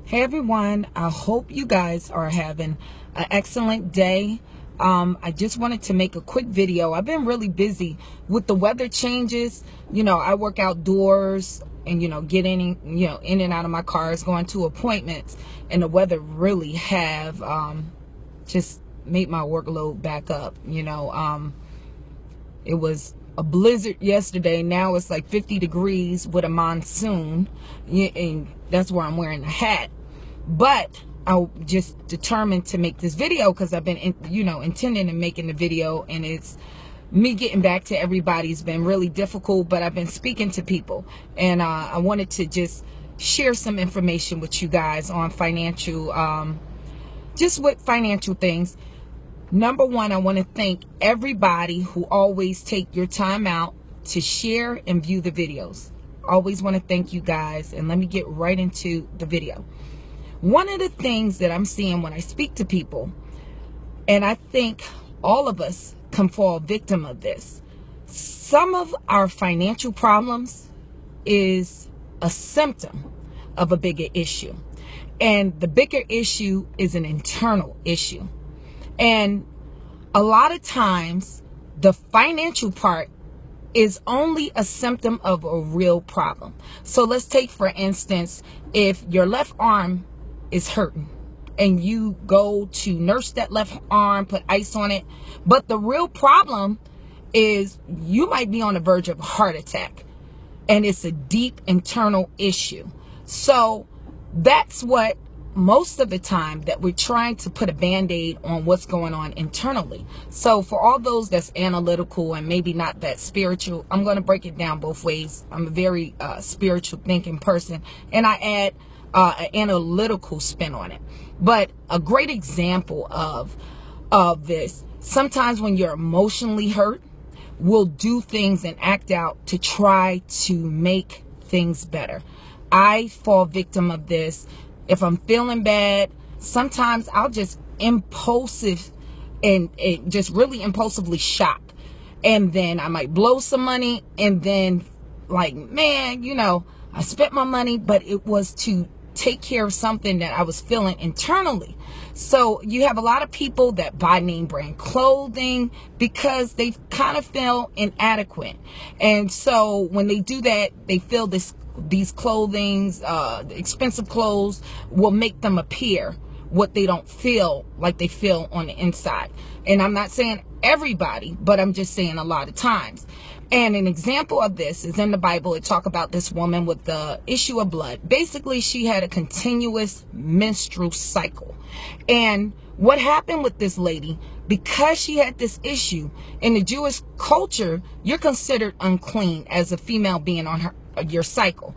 Hey everyone, I hope you guys are having an excellent day. I just wanted to make a quick video. I've been really busy with the weather changes. I work outdoors and, getting, in and out of my cars, going to appointments, and the weather really have just made my workload back up. It was a blizzard yesterday. Now it's like 50 degrees with a monsoon, and that's why I'm wearing a hat. But I just determined to make this video because I've been, intending on making the video, and it's me getting back to everybody's been really difficult. But I've been speaking to people, and I wanted to just share some information with you guys on financial, just with financial things. Number one, I want to thank everybody who always take your time out to share and view the videos. Always want to thank you guys, and let me get right into the video. One of the things that I'm seeing when I speak to people, and I think all of us can fall victim of this, some of our financial problems is a symptom of a bigger issue. And the bigger issue is an internal issue. And a lot of times, the financial part is only a symptom of a real problem. So let's take, for instance, if your left arm is hurting and you go to nurse that left arm, put ice on it, but the real problem is you might be on the verge of a heart attack, and it's a deep internal issue. So that's what most of the time that we're trying to put a band-aid on what's going on internally. So for all those that's analytical and maybe not that spiritual, I'm going to break it down both ways. I'm a very spiritual thinking person, and I add an analytical spin on it. But a great example of this, sometimes when you're emotionally hurt, we'll do things and act out to try to make things better. I fall victim of this. If I'm feeling bad, sometimes I'll just impulsive and just really impulsively shop. And then I might blow some money, and then like, man, I spent my money, but it was to take care of something that I was feeling internally. So you have a lot of people that buy name brand clothing because they kind of feel inadequate. And so when they do that, they feel these clothings, expensive clothes will make them appear what they don't feel like they feel on the inside. And I'm not saying everybody, but I'm just saying a lot of times. And an example of this is in the Bible. It talk about this woman with the issue of blood. Basically, she had a continuous menstrual cycle. And what happened with this lady, because she had this issue, in the Jewish culture, you're considered unclean as a female being on your cycle.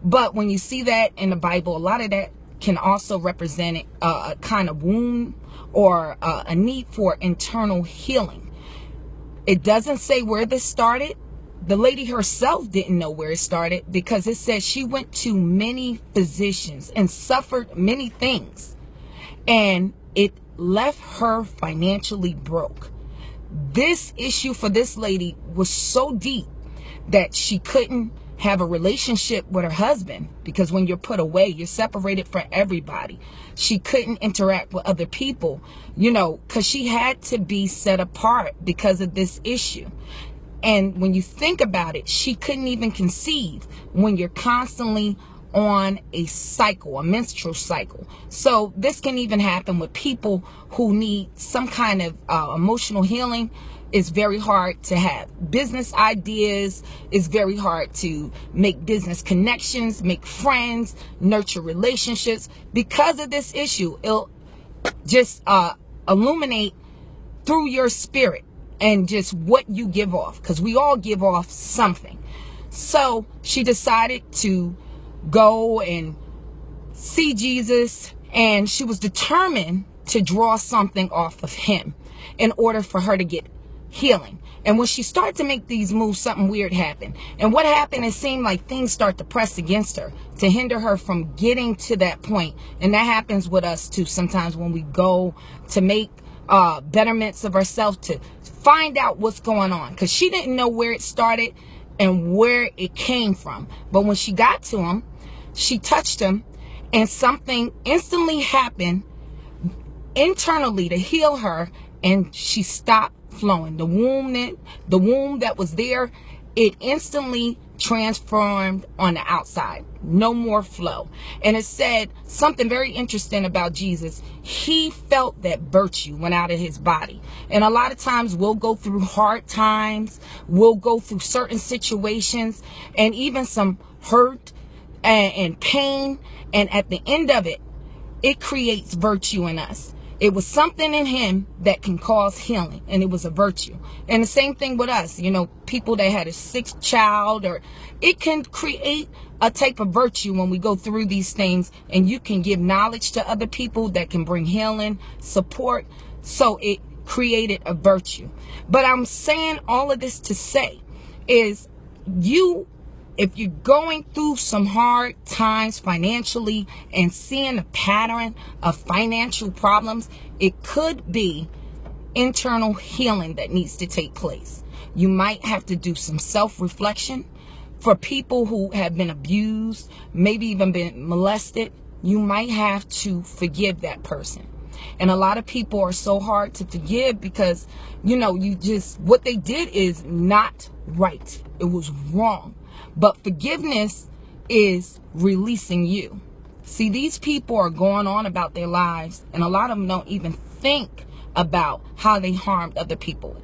But when you see that in the Bible, a lot of that can also represent a kind of wound or a need for internal healing. It doesn't say where this started. The lady herself didn't know where it started, because it says she went to many physicians and suffered many things, and it left her financially broke. This issue for this lady was so deep that she couldn't have a relationship with her husband, because when you're put away, you're separated from everybody. She couldn't interact with other people, because she had to be set apart because of this issue. And when you think about it, she couldn't even conceive when you're constantly on a cycle, a menstrual cycle. So this can even happen with people who need some kind of emotional healing. Is very hard to have business ideas. It's very hard to make business connections, make friends, nurture relationships because of this issue. It'll just illuminate through your spirit and just what you give off, because we all give off something. So she decided to go and see Jesus, and she was determined to draw something off of him in order for her to get healing. And when she started to make these moves, something weird happened. And what happened, it seemed like things start to press against her to hinder her from getting to that point. And that happens with us too sometimes when we go to make betterments of ourselves, to find out what's going on, because she didn't know where it started and where it came from. But when she got to him, she touched him, and something instantly happened internally to heal her, and she stopped flowing. The womb that was there, it instantly transformed on the outside. No more flow. And it said something very interesting about Jesus. He felt that virtue went out of his body. And a lot of times we'll go through hard times, we'll go through certain situations, and even some hurt and pain, and at the end of it, it creates virtue in us. It was something in him that can cause healing, and it was a virtue. And the same thing with us, you know, people that had a sick child, or it can create a type of virtue when we go through these things, and you can give knowledge to other people that can bring healing, support. So it created a virtue. But I'm saying all of this to say is, if you're going through some hard times financially and seeing a pattern of financial problems, it could be internal healing that needs to take place. You might have to do some self-reflection. For people who have been abused, maybe even been molested, you might have to forgive that person. And a lot of people are so hard to forgive because, you know, what they did is not right. It was wrong. But forgiveness is releasing you. See, these people are going on about their lives, and a lot of them don't even think about how they harmed other people.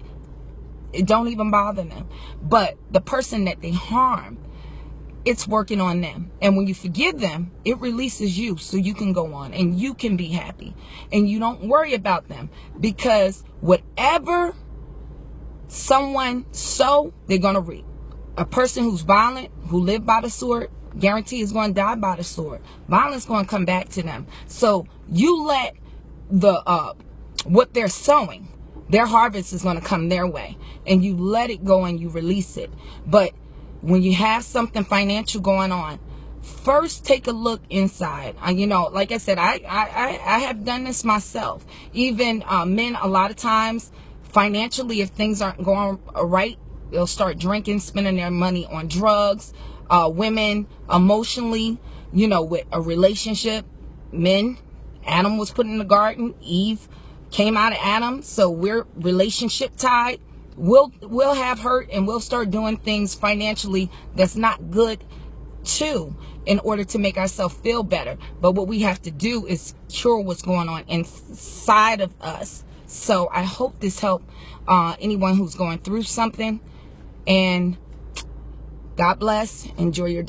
It don't even bother them. But the person that they harm, it's working on them. And when you forgive them, it releases you so you can go on and you can be happy. And you don't worry about them, because whatever someone sow, they're going to reap. A person who's violent, who live by the sword, guarantee is going to die by the sword. Violence is going to come back to them. So you let what they're sowing, their harvest is going to come their way, and you let it go and you release it. But when you have something financial going on, first take a look inside. You know, like I said, I have done this myself. Even men, a lot of times financially, if things aren't going right, they'll start drinking, spending their money on drugs. Women, emotionally, you know, with a relationship. Men, Adam was put in the garden. Eve came out of Adam. So we're relationship tied. We'll have hurt, and we'll start doing things financially that's not good too, in order to make ourselves feel better. But what we have to do is cure what's going on inside of us. So I hope this helped anyone who's going through something. And God bless. Enjoy your day.